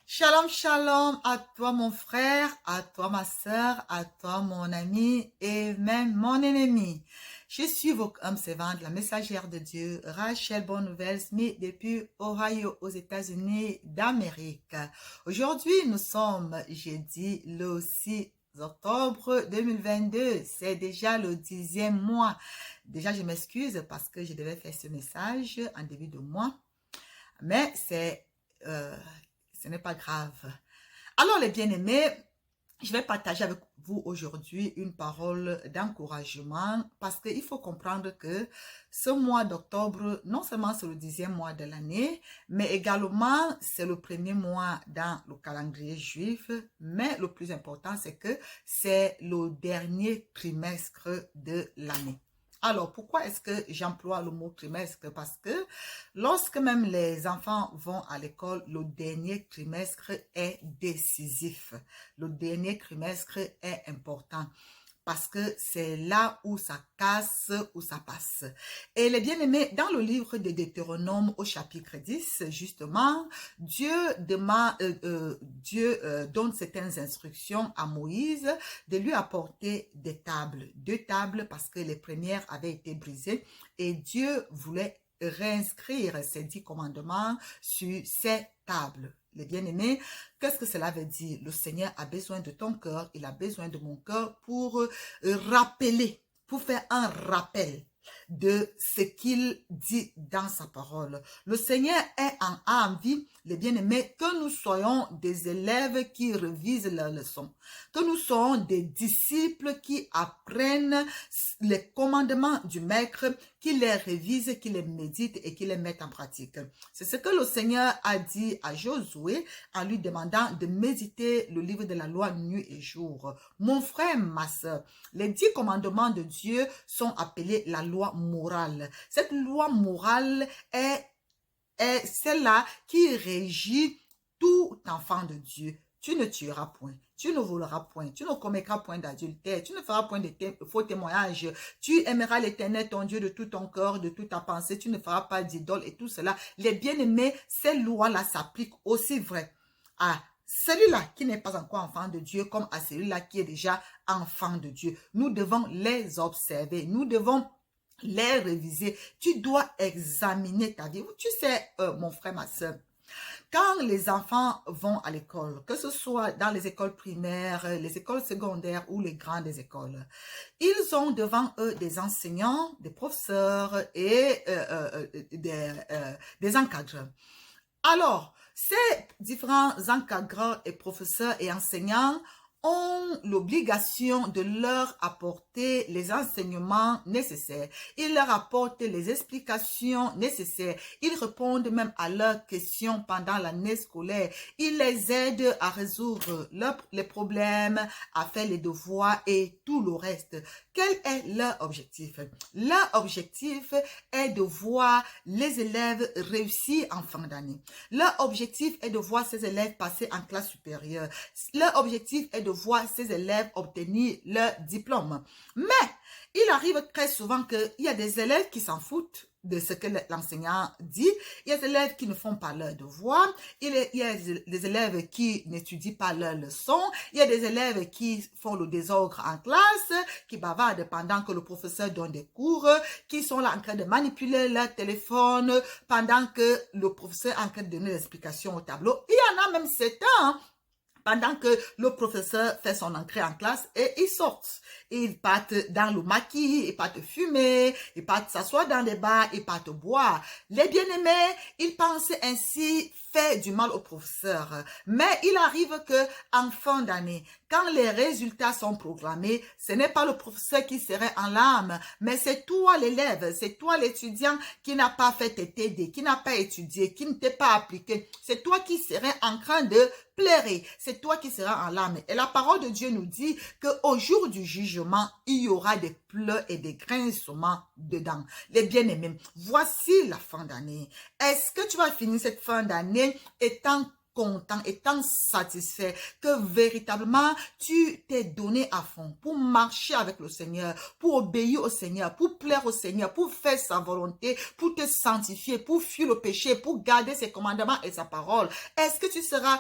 Shalom, shalom à toi mon frère, à toi ma sœur, à toi mon ami et même mon ennemi. Je suis votre homme servante, la messagère de Dieu, Rachel Bonne Nouvelle Smith depuis Ohio aux États-Unis d'Amérique. Aujourd'hui, nous sommes jeudi le 6 octobre 2022. C'est déjà le 10e mois. Déjà, je m'excuse parce que je devais faire ce message en début de mois, mais euh, ce n'est pas grave. Alors, les bien-aimés, je vais partager avec vous aujourd'hui une parole d'encouragement parce qu'il faut comprendre que ce mois d'octobre, non seulement c'est le 10e mois de l'année, mais également c'est le premier mois dans le calendrier juif, mais le plus important, c'est que c'est le dernier trimestre de l'année. Alors, pourquoi est-ce que j'emploie le mot trimestre? Parce que lorsque même les enfants vont à l'école, le dernier trimestre est décisif. Le dernier trimestre est important parce que c'est là où ça casse, où ça passe. Et les bien-aimés, dans le livre de Deutéronome au chapitre 10, justement, Dieu donne certaines instructions à Moïse de lui apporter des tables. 2 tables parce que les premières avaient été brisées et Dieu voulait réinscrire ces 10 commandements sur ces tables. Les bien-aimés, qu'est-ce que cela veut dire? Le Seigneur a besoin de ton cœur, il a besoin de mon cœur pour rappeler, pour faire un rappel de ce qu'il dit dans sa parole. Le Seigneur a envie, les bien-aimés, que nous soyons des élèves qui revisent leurs leçons, que nous soyons des disciples qui apprennent les commandements du Maître, qui les révisent, qui les méditent et qui les mettent en pratique. C'est ce que le Seigneur a dit à Josué en lui demandant de méditer le livre de la loi nuit et jour. Mon frère, ma sœur, les 10 commandements de Dieu sont appelés la loi morale. Cette loi morale est celle-là qui régit tout enfant de Dieu. Tu ne tueras point, tu ne voleras point, tu ne commettras point d'adultère, tu ne feras point de faux témoignages, tu aimeras l'Éternel ton Dieu de tout ton corps, de toute ta pensée, tu ne feras pas d'idole et tout cela. Les bien-aimés, ces lois-là s'appliquent aussi vrai à celui-là qui n'est pas encore enfant de Dieu comme à celui-là qui est déjà enfant de Dieu. Nous devons les observer, nous devons les réviser. Tu dois examiner ta vie. Tu sais, mon frère, ma soeur, quand les enfants vont à l'école, que ce soit dans les écoles primaires, les écoles secondaires ou les grandes écoles, ils ont devant eux des enseignants, des professeurs et des encadreurs. Alors, ces différents encadreurs et professeurs et enseignants ont l'obligation de leur apporter les enseignements nécessaires. Ils leur apportent les explications nécessaires. Ils répondent même à leurs questions pendant l'année scolaire. Ils les aident à résoudre les problèmes, à faire les devoirs et tout le reste. Quel est leur objectif? Leur objectif est de voir les élèves réussir en fin d'année. Leur objectif est de voir ces élèves passer en classe supérieure. Leur objectif est de voir ces élèves obtenir leur diplôme. Mais il arrive très souvent qu'il y a des élèves qui s'en foutent de ce que l'enseignant dit. Il y a des élèves qui ne font pas leurs devoirs. Il y a des élèves qui n'étudient pas leurs leçons. Il y a des élèves qui font le désordre en classe, qui bavardent pendant que le professeur donne des cours, qui sont là en train de manipuler leur téléphone pendant que le professeur est en train de donner l'explication au tableau. Il y en a même certains pendant que le professeur fait son entrée en classe et ils sortent. Ils partent dans le maquis, ils partent fumer, ils partent s'asseoir dans des bars, ils partent boire. Les bien-aimés, ils pensent ainsi faire du mal au professeur. Mais il arrive que en fin d'année, quand les résultats sont proclamés, ce n'est pas le professeur qui serait en larmes, mais c'est toi l'élève, c'est toi l'étudiant qui n'a pas fait tes TD, qui n'a pas étudié, qui ne t'est pas appliqué. C'est toi qui serais en train de pleurer, c'est toi qui seras en larmes. Et la parole de Dieu nous dit qu'au jour du jugement, il y aura des pleurs et des grincements dedans. Les bien-aimés, voici la fin d'année. Est-ce que tu vas finir cette fin d'année étant content, étant satisfait que véritablement tu t'es donné à fond pour marcher avec le Seigneur, pour obéir au Seigneur, pour plaire au Seigneur, pour faire sa volonté, pour te sanctifier, pour fuir le péché, pour garder ses commandements et sa parole? Est-ce que tu seras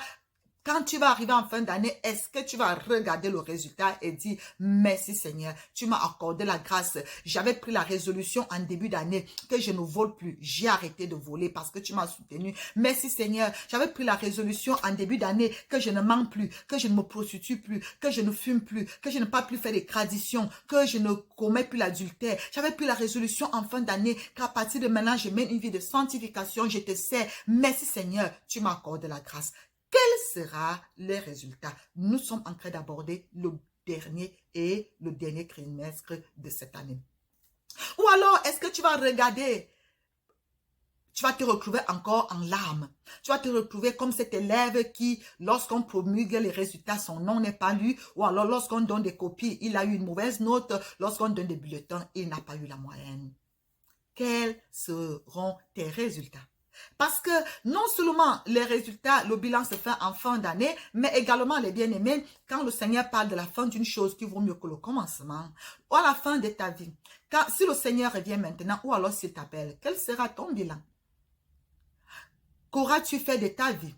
Quand tu vas arriver en fin d'année, est-ce que tu vas regarder le résultat et dire merci Seigneur, tu m'as accordé la grâce. J'avais pris la résolution en début d'année que je ne vole plus. J'ai arrêté de voler parce que tu m'as soutenu. Merci Seigneur, j'avais pris la résolution en début d'année que je ne mens plus, que je ne me prostitue plus, que je ne fume plus, que je ne pas plus faire des traditions, que je ne commets plus l'adultère. J'avais pris la résolution en fin d'année qu'à partir de maintenant, je mène une vie de sanctification. Je te sers. Merci Seigneur, tu m'as accordé la grâce. Quel sera le résultat? Nous sommes en train d'aborder le dernier trimestre de cette année. Ou alors, est-ce que tu vas regarder, tu vas te retrouver encore en larmes. Tu vas te retrouver comme cet élève qui, lorsqu'on promulgue les résultats, son nom n'est pas lu. Ou alors, lorsqu'on donne des copies, il a eu une mauvaise note. Lorsqu'on donne des bulletins, il n'a pas eu la moyenne. Quels seront tes résultats? Parce que non seulement les résultats, le bilan se fait en fin d'année, mais également les bien-aimés, quand le Seigneur parle de la fin d'une chose qui vaut mieux que le commencement, ou à la fin de ta vie, si le Seigneur revient maintenant, ou alors s'il t'appelle, quel sera ton bilan? Qu'auras-tu fait de ta vie?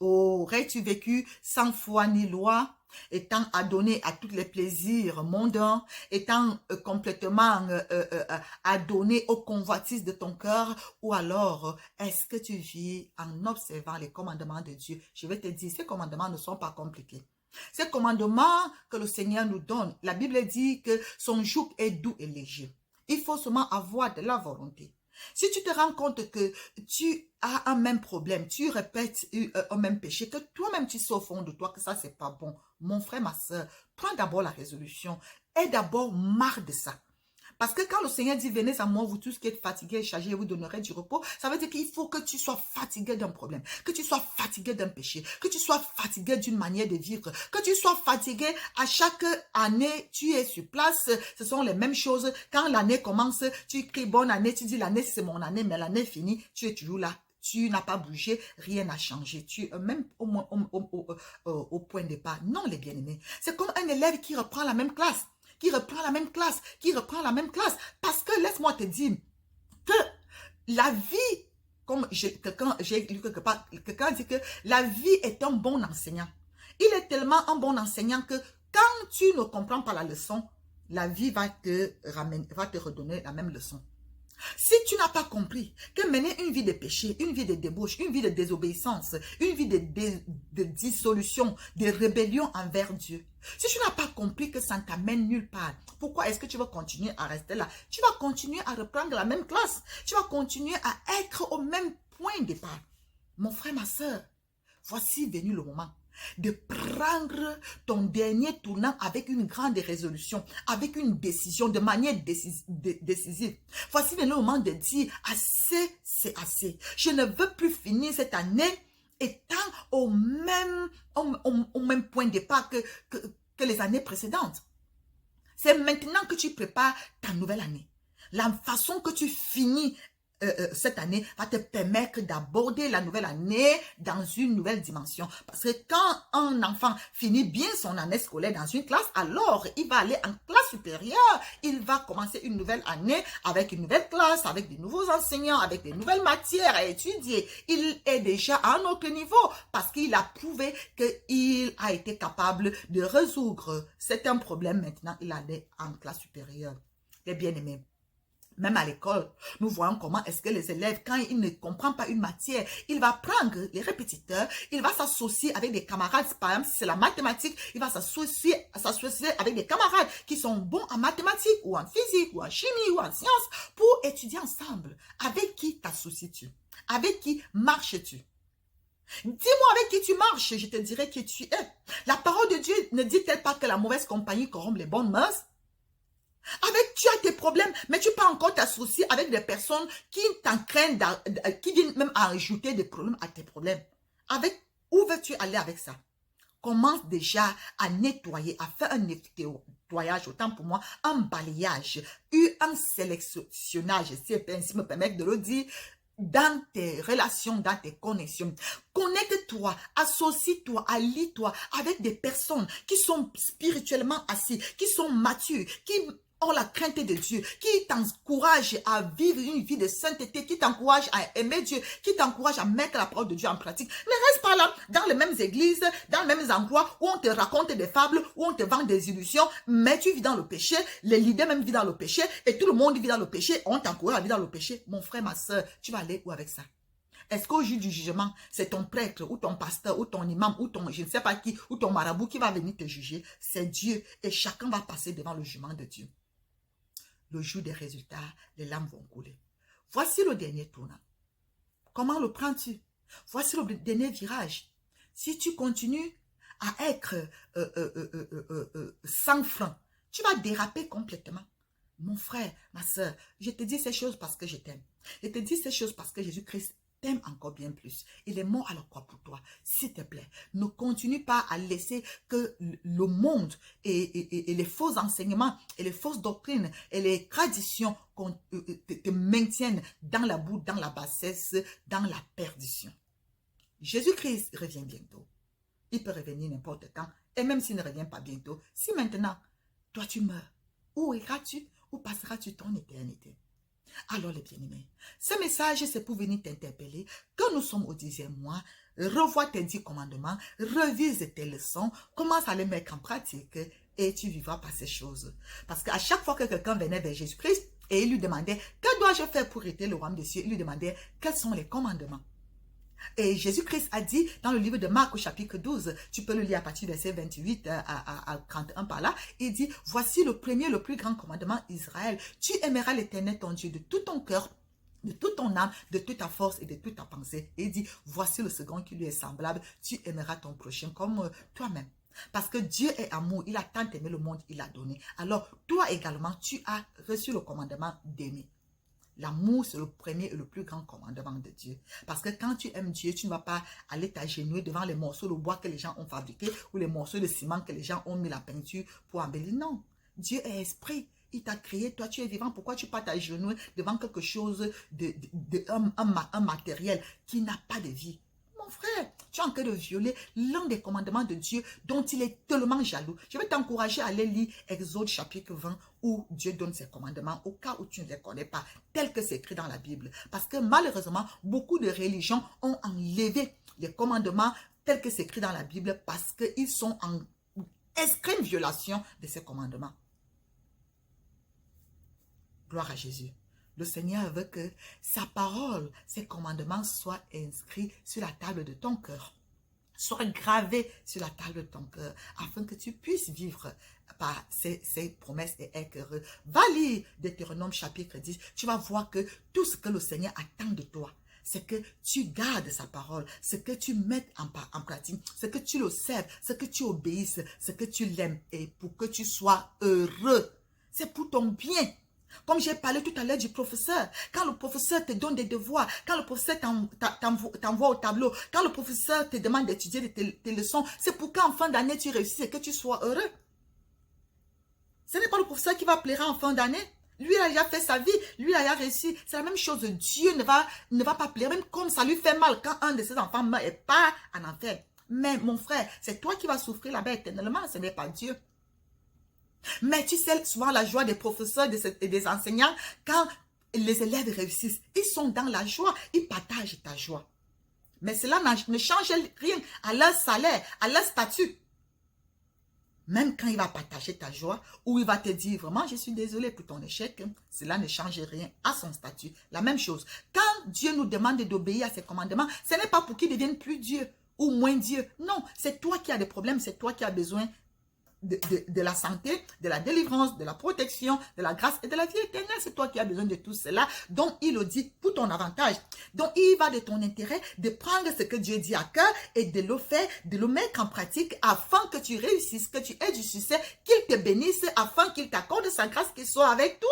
Aurais-tu vécu sans foi ni loi, étant adonné à tous les plaisirs mondains, étant complètement adonné aux convoitises de ton cœur, ou alors est-ce que tu vis en observant les commandements de Dieu? Je vais te dire, ces commandements ne sont pas compliqués. Ces commandements que le Seigneur nous donne, la Bible dit que son joug est doux et léger. Il faut seulement avoir de la volonté. Si tu te rends compte que tu as un même problème, tu répètes un même péché, que toi-même tu sais au fond de toi que ça c'est pas bon, mon frère, ma soeur, prends d'abord la résolution et d'abord marre de ça. Parce que quand le Seigneur dit, venez à moi, vous tous qui êtes fatigués et chargés, je vous donnerai du repos, ça veut dire qu'il faut que tu sois fatigué d'un problème, que tu sois fatigué d'un péché, que tu sois fatigué d'une manière de vivre, que tu sois fatigué à chaque année, tu es sur place, ce sont les mêmes choses. Quand l'année commence, tu cries bonne année, tu dis l'année c'est mon année, mais l'année finie, tu es toujours là. Tu n'as pas bougé, rien n'a changé. Tu es même au point de départ. Non, les bien-aimés. C'est comme un élève qui reprend la même classe. Qui reprend la même classe. Parce que, laisse-moi te dire, que la vie, comme j'ai lu quelque part, quelqu'un dit que la vie est un bon enseignant. Il est tellement un bon enseignant que quand tu ne comprends pas la leçon, la vie va te redonner la même leçon. Si tu n'as pas compris que mener une vie de péché, une vie de débauche, une vie de désobéissance, une vie de dissolution, de rébellion envers Dieu, si tu n'as pas compris que ça ne t'amène nulle part, pourquoi est-ce que tu vas continuer à rester là? Tu vas continuer à reprendre la même classe. Tu vas continuer à être au même point de départ. Mon frère, ma soeur, voici venu le moment de prendre ton dernier tournant avec une grande résolution, avec une décision de manière décisive. Voici le moment de dire assez, c'est assez. Je ne veux plus finir cette année étant au même point de départ que les années précédentes. C'est maintenant que tu prépares ta nouvelle année. La façon que tu finis cette année va te permettre d'aborder la nouvelle année dans une nouvelle dimension. Parce que quand un enfant finit bien son année scolaire dans une classe, alors il va aller en classe supérieure. Il va commencer une nouvelle année avec une nouvelle classe, avec de nouveaux enseignants, avec de nouvelles matières à étudier. Il est déjà à un autre niveau parce qu'il a prouvé qu'il a été capable de résoudre certains problèmes. Maintenant, il allait en classe supérieure. Les bien-aimés. Même à l'école, nous voyons comment est-ce que les élèves, quand ils ne comprennent pas une matière, il va prendre les répétiteurs, il va s'associer avec des camarades, par exemple, si c'est la mathématique, il va s'associer avec des camarades qui sont bons en mathématiques, ou en physique, ou en chimie, ou en sciences, pour étudier ensemble. Avec qui t'associes-tu? Avec qui marches-tu? Dis-moi avec qui tu marches, je te dirai qui tu es. La parole de Dieu ne dit-elle pas que la mauvaise compagnie corrompt les bonnes mœurs? Tu as tes problèmes, mais tu peux encore t'associer avec des personnes qui t'entraînent, qui viennent même à ajouter des problèmes à tes problèmes. Où veux-tu aller avec ça? Commence déjà à nettoyer, à faire un nettoyage, autant pour moi, un balayage, un sélectionnage, si ainsi me permettre de le dire, dans tes relations, dans tes connexions. Connecte-toi, associe-toi, allie-toi avec des personnes qui sont spirituellement assis, qui sont matures, qui ont la crainte de Dieu, qui t'encouragent à vivre une vie de sainteté, qui t'encouragent à aimer Dieu, qui t'encouragent à mettre la parole de Dieu en pratique. Ne reste pas là, dans les mêmes églises, dans les mêmes endroits où on te raconte des fables, où on te vend des illusions, mais tu vis dans le péché, les leaders même vivent dans le péché, et tout le monde vit dans le péché, on t'encourage à vivre dans le péché. Mon frère, ma soeur, tu vas aller où avec ça? Est-ce qu'au jour du jugement, c'est ton prêtre ou ton pasteur ou ton imam ou ton je ne sais pas qui ou ton marabout qui va venir te juger? C'est Dieu et chacun va passer devant le jugement de Dieu. Le jour des résultats, les larmes vont couler. Voici le dernier tournant. Comment le prends-tu? Voici le dernier virage. Si tu continues à être sans frein, tu vas déraper complètement. Mon frère, ma soeur, je te dis ces choses parce que je t'aime. Je te dis ces choses parce que Jésus-Christ t'aime encore bien plus. Il est mort à la croix pour toi. S'il te plaît, ne continue pas à laisser que le monde et les faux enseignements et les fausses doctrines et les traditions te maintiennent dans la boue, dans la bassesse, dans la perdition. Jésus-Christ revient bientôt. Il peut revenir n'importe quand. Et même s'il ne revient pas bientôt, si maintenant, toi tu meurs, où iras-tu? Où passeras-tu ton éternité? Alors les bien-aimés, ce message c'est pour venir t'interpeller que nous sommes au 10e mois, revois tes 10 commandements, revise tes leçons, commence à les mettre en pratique et tu vivras par ces choses. Parce qu'à chaque fois que quelqu'un venait vers Jésus-Christ et il lui demandait « Que dois-je faire pour hériter le royaume des cieux ?» Il lui demandait « Quels sont les commandements ?» Et Jésus-Christ a dit dans le livre de Marc au chapitre 12, tu peux le lire à partir du verset 28 à 31 par là, il dit, voici le premier, le plus grand commandement Israël. Tu aimeras l'Éternel ton Dieu de tout ton cœur, de toute ton âme, de toute ta force et de toute ta pensée. Et il dit, voici le second qui lui est semblable, tu aimeras ton prochain comme toi-même. Parce que Dieu est amour, il a tant aimé le monde, il a donné. Alors, toi également, tu as reçu le commandement d'aimer. L'amour, c'est le premier et le plus grand commandement de Dieu. Parce que quand tu aimes Dieu, tu ne vas pas aller t'agenouiller devant les morceaux de bois que les gens ont fabriqués ou les morceaux de ciment que les gens ont mis la peinture pour embellir. Non, Dieu est esprit. Il t'a créé, toi tu es vivant. Pourquoi tu pas t'agenouiller devant quelque chose un matériel qui n'a pas de vie? Mon frère, tu es en train de violer l'un des commandements de Dieu dont il est tellement jaloux. Je vais t'encourager à aller lire Exode chapitre 20 où Dieu donne ses commandements au cas où tu ne les connais pas, tel que c'est écrit dans la Bible. Parce que malheureusement, beaucoup de religions ont enlevé les commandements tels que c'est écrit dans la Bible parce qu'ils sont en extrême violation de ces commandements. Gloire à Jésus. Le Seigneur veut que sa parole, ses commandements soient inscrits sur la table de ton cœur, soient gravés sur la table de ton cœur, afin que tu puisses vivre par ces promesses et être heureux. Va lire Deutéronome chapitre 10, tu vas voir que tout ce que le Seigneur attend de toi, c'est que tu gardes sa parole, c'est que tu mettes en pratique, c'est que tu le serves, c'est que tu obéisses, c'est que tu l'aimes et pour que tu sois heureux. C'est pour ton bien. Comme j'ai parlé tout à l'heure du professeur, quand le professeur te donne des devoirs, quand le professeur t'envoie au tableau, quand le professeur te demande d'étudier tes leçons, c'est pour qu'en fin d'année tu réussisses et que tu sois heureux. Ce n'est pas le professeur qui va pleurer en fin d'année. Lui, il a déjà fait sa vie, lui, il a déjà réussi. C'est la même chose. Dieu ne va pas pleurer, même comme ça lui fait mal quand un de ses enfants meurt et part en enfer. Mais mon frère, c'est toi qui vas souffrir là-bas éternellement, ce n'est pas Dieu. Mais tu sais, souvent la joie des professeurs et des enseignants, quand les élèves réussissent, ils sont dans la joie, ils partagent ta joie. Mais cela ne change rien à leur salaire, à leur statut. Même quand il va partager ta joie, ou il va te dire vraiment, je suis désolé pour ton échec, cela ne change rien à son statut. La même chose, quand Dieu nous demande d'obéir à ses commandements, ce n'est pas pour qu'il devienne plus Dieu ou moins Dieu. Non, c'est toi qui as des problèmes, c'est toi qui as besoin de la santé, de la délivrance, de la protection, de la grâce et de la vie éternelle. C'est toi qui as besoin de tout cela. Donc, il le dit pour ton avantage. Donc, il va de ton intérêt de prendre ce que Dieu dit à cœur et de le faire, de le mettre en pratique afin que tu réussisses, que tu aies du succès, qu'il te bénisse, afin qu'il t'accorde sa grâce, qu'il soit avec toi.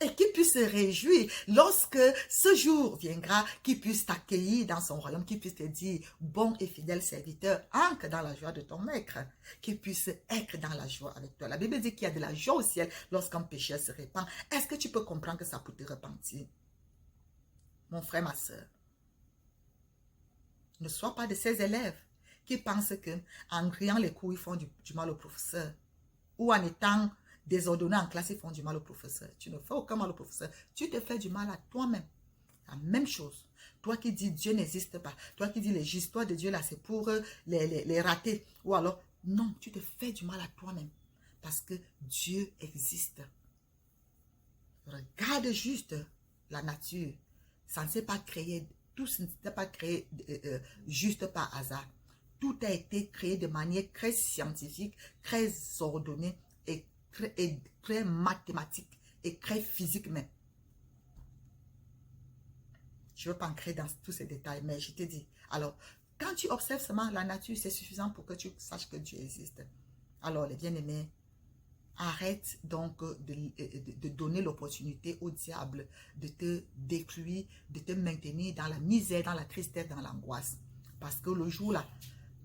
Et qu'il puisse se réjouir lorsque ce jour viendra, qu'il puisse t'accueillir dans son royaume, qu'il puisse te dire, bon et fidèle serviteur, entre dans la joie de ton maître, qu'il puisse être dans la joie avec toi. La Bible dit qu'il y a de la joie au ciel lorsqu'un pécheur se répand. Est-ce que tu peux comprendre que ça peut te repentir? Mon frère, ma soeur, ne sois pas de ces élèves qui pensent qu'en criant les coups, ils font du mal au professeur, ou en étant désordonnés en classe, ils font du mal au professeur. Tu ne fais aucun mal au professeur. Tu te fais du mal à toi-même. La même chose. Toi qui dis Dieu n'existe pas. Toi qui dis les histoires de Dieu là, c'est pour les rater. Ou alors, non, tu te fais du mal à toi-même. Parce que Dieu existe. Regarde juste la nature. Ça ne s'est pas créé, tout ne s'est pas créé juste par hasard. Tout a été créé de manière très scientifique, très ordonnée et très mathématique et très physique même. Je ne veux pas entrer dans tous ces détails, mais je te dis. Alors, quand tu observes seulement la nature, c'est suffisant pour que tu saches que Dieu existe. Alors, les bien-aimés, arrête donc de donner l'opportunité au diable de te détruire, de te maintenir dans la misère, dans la tristesse, dans l'angoisse. Parce que le jour là,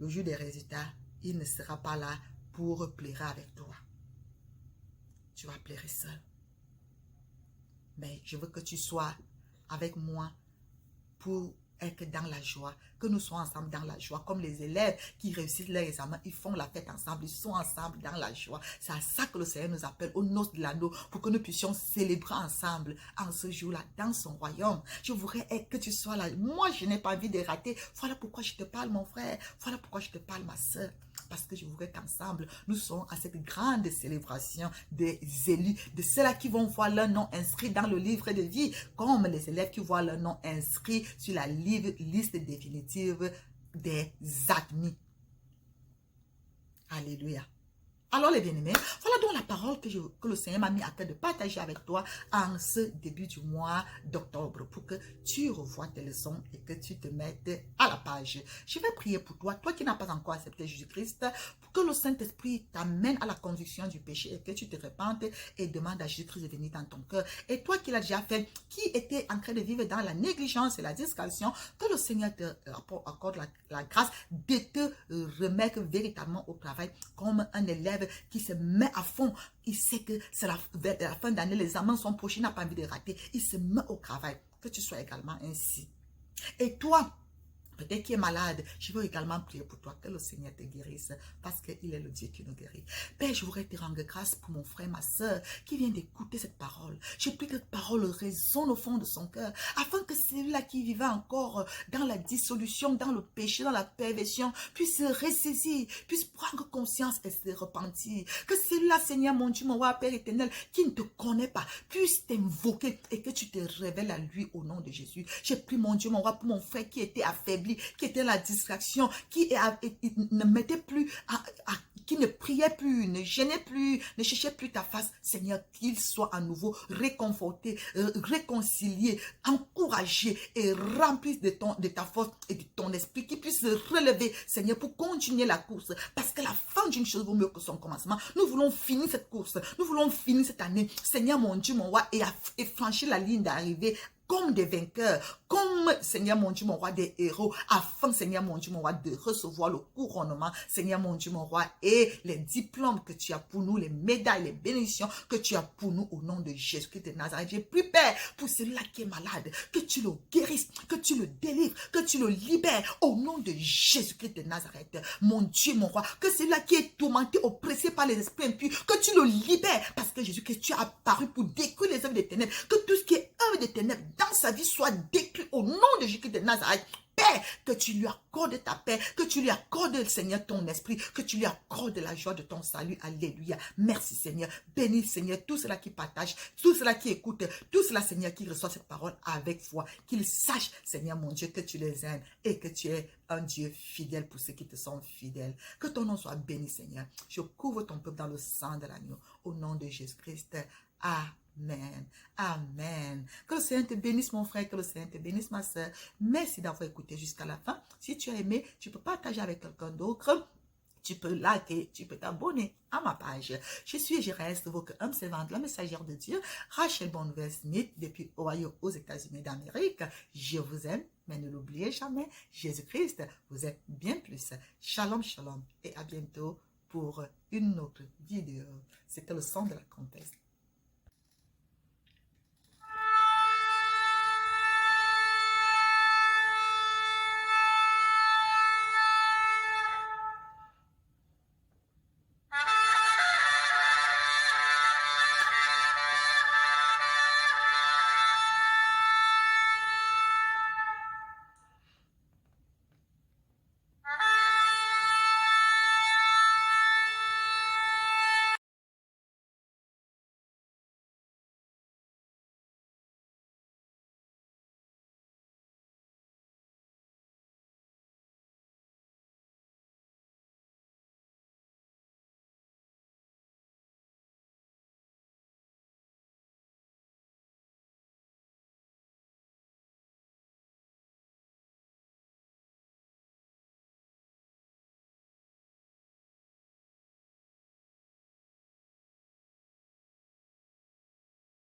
le jour des résultats, il ne sera pas là pour pleurer avec toi. Tu vas pleurer seul. Mais je veux que tu sois avec moi pour être dans la joie, que nous soyons ensemble dans la joie, comme les élèves qui réussissent leur examen, ils font la fête ensemble, ils sont ensemble dans la joie. C'est à ça que le Seigneur nous appelle aux noces de l'agneau, pour que nous puissions célébrer ensemble en ce jour-là, dans son royaume. Je voudrais que tu sois là. Moi, je n'ai pas envie de rater. Voilà pourquoi je te parle, mon frère. Voilà pourquoi je te parle, ma soeur. Parce que je voudrais qu'ensemble, nous soyons à cette grande célébration des élus, de ceux-là qui vont voir leur nom inscrit dans le livre de vie, comme les élèves qui voient leur nom inscrit sur la liste définitive des admis. Alléluia. Alors les bien-aimés, voilà donc la parole que le Seigneur m'a mis à cœur de partager avec toi en ce début du mois d'octobre pour que tu revoies tes leçons et que tu te mettes à la page. Je vais prier pour toi, toi qui n'as pas encore accepté Jésus-Christ, pour que le Saint-Esprit t'amène à la conviction du péché et que tu te repentes et demandes à Jésus-Christ de venir dans ton cœur. Et toi qui l'as déjà fait, qui était en train de vivre dans la négligence et la discrétion, que le Seigneur te accorde la grâce de te remettre véritablement au travail comme un élève qui se met à fond. Il sait que c'est la fin d'année, les examens sont proches, il n'a pas envie de rater. Il se met au travail. Que tu sois également ainsi. Et toi, peut-être qui est malade, je veux également prier pour toi, que le Seigneur te guérisse, parce qu'il est le Dieu qui nous guérit. Père, je voudrais te rendre grâce pour mon frère, ma soeur, qui vient d'écouter cette parole. Je prie que cette parole résonne au fond de son cœur, afin que celui-là qui vivait encore dans la dissolution, dans le péché, dans la perversion, puisse se ressaisir, puisse prendre conscience et se repentir. Que celui-là, Seigneur, mon Dieu, mon roi, Père éternel, qui ne te connaît pas, puisse t'invoquer et que tu te révèles à lui au nom de Jésus. Je prie, mon Dieu, mon roi, pour mon frère qui était affaibli, qui était la distraction, qui ne mettait plus, qui ne priait plus, ne gênait plus, ne cherchait plus ta face. Seigneur, qu'il soit à nouveau réconforté, réconcilié, encouragé et rempli de ta force et de ton esprit, qui puisse se relever, Seigneur, pour continuer la course. Parce que la fin d'une chose vaut mieux que son commencement. Nous voulons finir cette course, nous voulons finir cette année, Seigneur mon Dieu, mon roi, et franchir la ligne d'arrivée comme des vainqueurs, comme, Seigneur mon Dieu, mon roi, des héros, afin, Seigneur mon Dieu, mon roi, de recevoir le couronnement, Seigneur mon Dieu, mon roi, et les diplômes que tu as pour nous, les médailles, les bénédictions que tu as pour nous au nom de Jésus-Christ de Nazareth. J'ai plus peur pour celui-là qui est malade, que tu le guérisses, que tu le délivres, que tu le libères au nom de Jésus-Christ de Nazareth. Mon Dieu, mon roi, que celui-là qui est tourmenté, oppressé par les esprits impurs, que tu le libères, parce que Jésus-Christ, tu as apparu pour détruire les œuvres des ténèbres, que tout ce qui est œuvre des ténèbres dans sa vie soit détruit au nom de Jésus de Nazareth. Père, que tu lui accordes ta paix, que tu lui accordes, Seigneur, ton esprit, que tu lui accordes la joie de ton salut. Alléluia. Merci, Seigneur. Bénis, Seigneur, tous ceux-là qui partagent, tous ceux-là qui écoutent, tous ceux-là, Seigneur, qui reçoivent cette parole avec foi. Qu'ils sachent, Seigneur, mon Dieu, que tu les aimes et que tu es un Dieu fidèle pour ceux qui te sont fidèles. Que ton nom soit béni, Seigneur. Je couvre ton peuple dans le sang de l'agneau. Au nom de Jésus-Christ. Amen. Amen. Que le Seigneur te bénisse, mon frère, que le Seigneur te bénisse, ma soeur. Merci d'avoir écouté jusqu'à la fin. Si tu as aimé, tu peux partager avec quelqu'un d'autre. Tu peux liker, tu peux t'abonner à ma page. Je suis et je reste votre humble servante, la messagère de Dieu, Rachel Bonne-Nouvelle-Smith, depuis Ohio, aux États-Unis d'Amérique. Je vous aime, mais ne l'oubliez jamais, Jésus-Christ, vous êtes bien plus. Shalom, shalom, et à bientôt pour une autre vidéo. C'était le son de la comtesse.